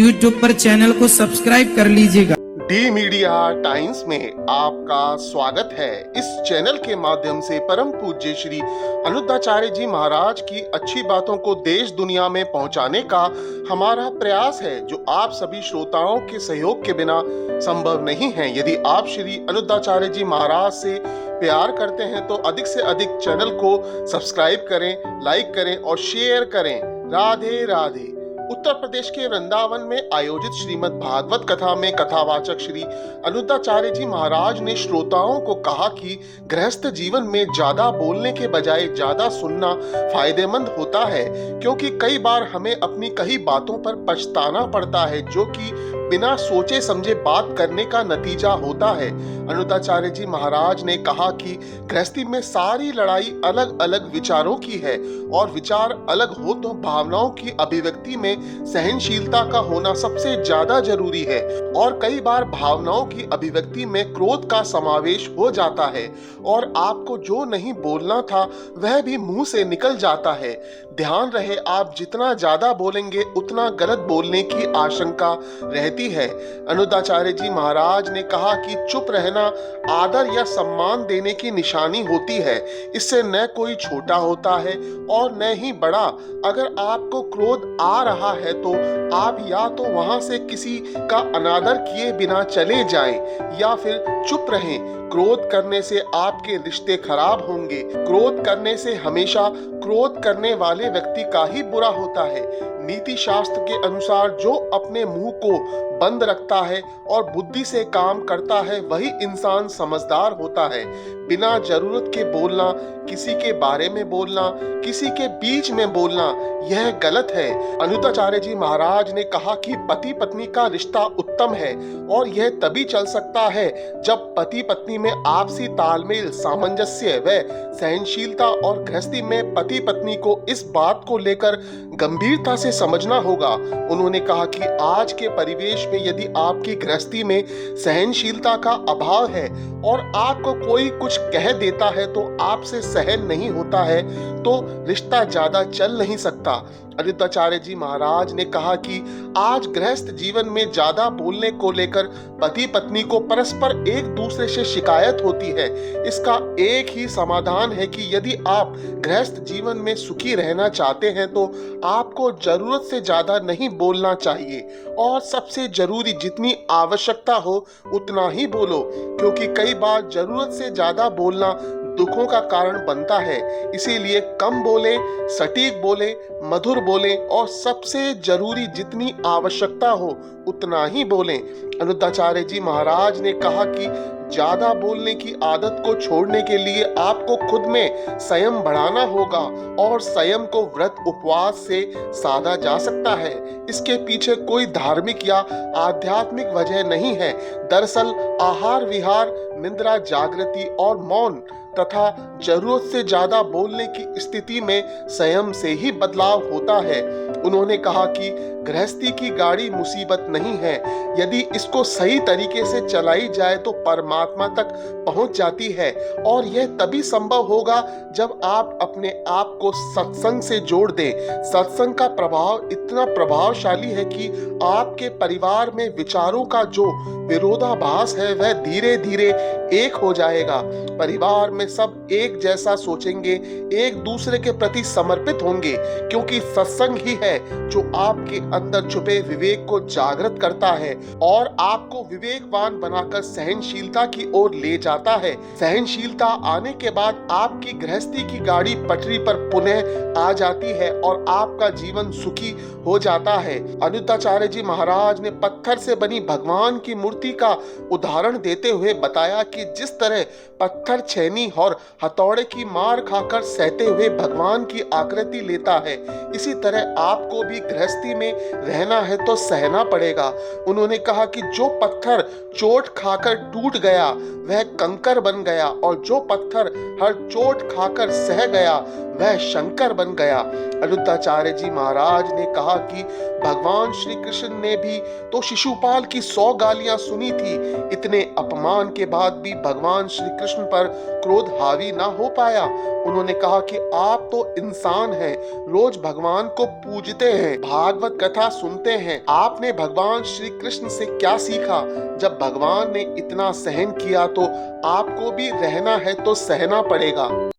YouTube पर channel को subscribe कर लीजिएगा। डी मीडिया टाइम्स में आपका स्वागत है। इस चैनल के माध्यम से परम पूज्य श्री अनुद्धाचार्य जी महाराज की अच्छी बातों को देश दुनिया में पहुंचाने का हमारा प्रयास है, जो आप सभी श्रोताओं के सहयोग के बिना संभव नहीं है। यदि आप श्री अनुद्धाचार्य जी महाराज से प्यार करते हैं तो अधिक से अधिक चैनल को सब्सक्राइब करें, लाइक करें और शेयर करें। राधे राधे। उत्तर प्रदेश के वृंदावन में आयोजित श्रीमद् भागवत कथा में कथावाचक श्री अनुद्धाचार्य जी महाराज ने श्रोताओं को कहा कि गृहस्थ जीवन में ज्यादा बोलने के बजाय ज्यादा सुनना फायदेमंद होता है, क्योंकि कई बार हमें अपनी कई बातों पर पछताना पड़ता है, जो कि बिना सोचे समझे बात करने का नतीजा होता है। अनुद्धाचार्य जी महाराज ने कहा कि गृहस्थी में सारी लड़ाई अलग अलग विचारों की है, और विचार अलग हो तो भावनाओं की अभिव्यक्ति में सहनशीलता का होना सबसे ज्यादा जरूरी है। और कई बार भावनाओं की अभिव्यक्ति में क्रोध का समावेश हो जाता है और आपको जो नहीं बोलना था वह भी मुंह से निकल जाता है। ध्यान रहे, आप जितना ज्यादा बोलेंगे उतना गलत बोलने की आशंका रहती है। अनुद्धाचार्य जी महाराज ने कहा कि चुप रहना आदर या सम्मान देने की निशानी होती है। इससे न कोई छोटा होता है और न ही बड़ा। अगर आपको क्रोध आ रहा है तो आप या तो वहां से किसी का अनादर किए बिना चले जाएं या फिर चुप रहें। क्रोध करने से आपके रिश्ते खराब होंगे। क्रोध करने से हमेशा क्रोध करने वाले व्यक्ति का ही बुरा होता है। नीति शास्त्र के अनुसार जो अपने मुंह को बंद रखता है और बुद्धि से काम करता है वही इंसान समझदार होता है। बिना जरूरत के बोलना, किसी के बारे में बोलना, किसी के बीच में बोलना, यह गलत है। अनुद्धाचार्य जी महाराज ने कहा कि पति पत्नी का रिश्ता उत्तम है और यह तभी चल सकता है जब पति पत्नी में आपसी तालमेल, सामंजस्य व सहनशीलता, और गृहस्थी में पति पत्नी को इस बात को लेकर गंभीरता से समझना होगा। उन्होंने कहा कि आज के परिवेश में यदि आपकी गृहस्थी में सहनशीलता का अभाव है और आपको कोई कुछ कह देता है तो आपसे सहन नहीं होता है, तो रिश्ता ज्यादा चल नहीं सकता। अनुद्धाचार्य जी महाराज ने कहा कि आज गृहस्थ जीवन में ज्यादा बोलने को लेकर पति पत्नी को परस्पर एक दूसरे से शिकायत होती है। इसका एक ही समाधान है कि यदि आप गृहस्थ जीवन में सुखी रहना चाहते हैं तो आपको जरूरत से ज्यादा नहीं बोलना चाहिए, और सबसे जरूरी जितनी आवश्यकता हो उतना ही बोलो, क्योंकि कई बार जरूरत से ज्यादा बोलना दुखों का कारण बनता है। इसीलिए कम बोले, सटीक बोले, मधुर बोले और सबसे जरूरी जितनी आवश्यकता हो उतना ही बोलें। अनुद्धाचार्य जी महाराज ने कहा कि ज्यादा बोलने की आदत को छोड़ने के लिए आपको खुद में संयम बढ़ाना होगा, और संयम को व्रत उपवास से साधा जा सकता है। इसके पीछे कोई धार्मिक या आध्यात्मिक वजह नहीं है। दरअसल आहार विहार, निद्रा, जागृति और मौन तथा जरूरत से ज्यादा बोलने की स्थिति में संयम से ही बदलाव होता है। उन्होंने कहा कि गृहस्थी की गाड़ी मुसीबत नहीं है, यदि इसको सही तरीके से चलाई जाए तो परमात्मा तक पहुंच जाती है, और यह तभी संभव होगा जब आप अपने आप को सत्संग से जोड़ दें। सत्संग का प्रभाव इतना प्रभावशाली है कि आपके परिवार में विचारों का जो विरोधाभास है वह धीरे धीरे एक हो जाएगा। परिवार में सब एक जैसा सोचेंगे, एक दूसरे के प्रति समर्पित होंगे, क्योंकि सत्संग ही है जो आपके अंदर छुपे विवेक को जागृत करता है और आपको विवेकवान बनाकर सहनशीलता की ओर ले जाता है। सहनशीलता आने के बाद आपकी गृहस्थी की गाड़ी पटरी पर पुनः आ जाती है और आपका जीवन सुखी हो जाता है। अनुद्धाचार्य जी महाराज ने पत्थर से बनी भगवान की मूर्ति का उदाहरण देते हुए बताया कि जिस तरह पत्थर छेनी और हथौड़े की मार खाकर सहते हुए भगवान की आकृति लेता है, इसी तरह आपको भी गृहस्थी में रहना है तो सहना पड़ेगा। उन्होंने कहा कि जो पत्थर चोट खाकर टूट गया वह कंकर बन गया, और जो पत्थर हर चोट खाकर सह गया वह शंकर बन गया। अनुद्धाचार्य जी महाराज ने कहा कहा कि भगवान श्री कृष्ण ने भी तो शिशुपाल की 100 गालियां सुनी थी। इतने अपमान के बाद भी भगवान श्री कृष्ण पर क्रोध हावी ना हो पाया। उन्होंने कहा कि आप तो इंसान हैं, रोज भगवान को पूजते हैं, भागवत कथा सुनते हैं, आपने भगवान श्री कृष्ण से क्या सीखा? जब भगवान ने इतना सहन किया तो आपको भी रहना है तो सहना पड़ेगा।